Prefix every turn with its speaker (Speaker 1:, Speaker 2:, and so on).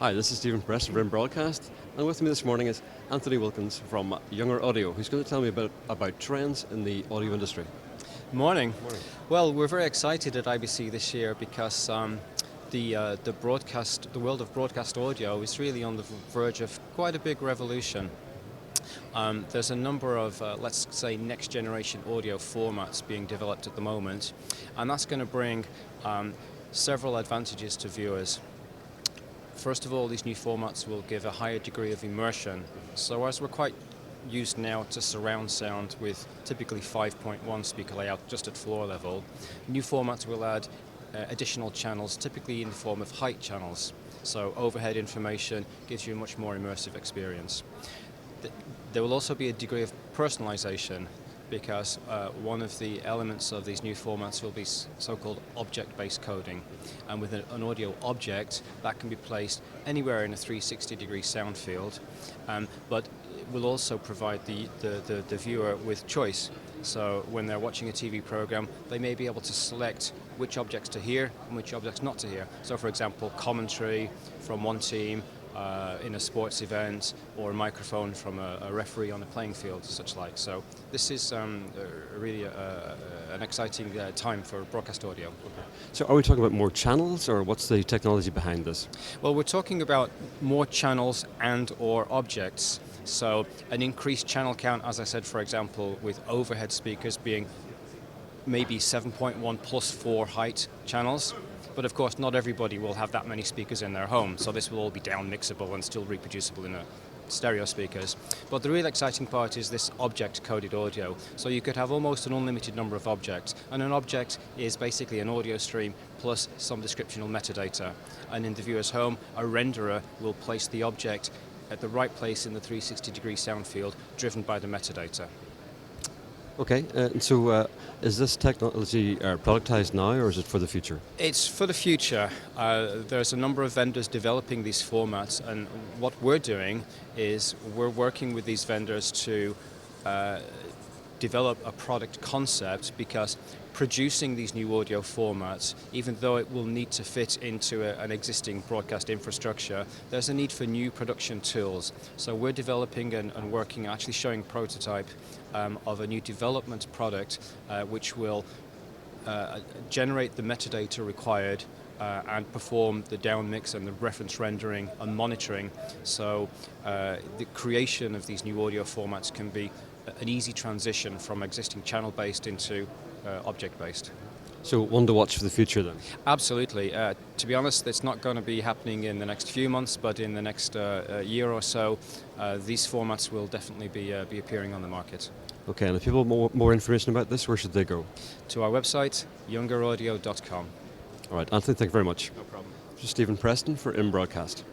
Speaker 1: Hi, this is Stephen Preston from InBroadcast, and with me this morning is Anthony Wilkins from Junger Audio, who's going to tell me about trends in the audio industry.
Speaker 2: Morning.
Speaker 1: Morning.
Speaker 2: Well, we're very excited at IBC this year because the world of broadcast audio is really on the verge of quite a big revolution. There's a number of, let's say, next generation audio formats being developed at the moment, and that's going to bring several advantages to viewers. First of all, these new formats will give a higher degree of immersion. So as we're quite used now to surround sound with typically 5.1 speaker layout just at floor level, new formats will add additional channels, typically in the form of height channels. So overhead information gives you a much more immersive experience. There will also be a degree of personalization, because one of the elements of these new formats will be so-called object-based coding. And with an audio object, that can be placed anywhere in a 360-degree sound field, but it will also provide the viewer with choice. So when they're watching a TV program, they may be able to select which objects to hear and which objects not to hear. So for example, commentary from one team, in a sports event, or a microphone from a referee on a playing field, such like. So this is really an exciting time for broadcast audio.
Speaker 1: So are we talking about more channels, or what's the technology behind this?
Speaker 2: Well, we're talking about more channels and or objects. So an increased channel count, as I said, for example, with overhead speakers being maybe 7.1 plus 4 height channels. But of course, not everybody will have that many speakers in their home, so this will all be down mixable and still reproducible in stereo speakers. But the real exciting part is this object-coded audio. So you could have almost an unlimited number of objects, and an object is basically an audio stream plus some descriptional metadata. And in the viewer's home, a renderer will place the object at the right place in the 360-degree sound field, driven by the metadata.
Speaker 1: Okay, so is this technology productized now, or is it for the future?
Speaker 2: It's for the future. There's a number of vendors developing these formats, and what we're doing is we're working with these vendors to develop a product concept, because producing these new audio formats, even though it will need to fit into an existing broadcast infrastructure, there's a need for new production tools. So we're developing and working, actually showing a prototype of a new development product which will generate the metadata required and perform the down mix and the reference rendering and monitoring. So the creation of these new audio formats can be an easy transition from existing channel-based into object-based.
Speaker 1: So one to watch for the future then?
Speaker 2: Absolutely. To be honest, it's not going to be happening in the next few months, but in the next year or so, these formats will definitely be appearing on the market.
Speaker 1: Okay, and if people want more information about this, where should they go?
Speaker 2: To our website, jungeraudio.com.
Speaker 1: All right, Anthony, thank you very much.
Speaker 2: No problem.
Speaker 1: This is Stephen Preston for InBroadcast.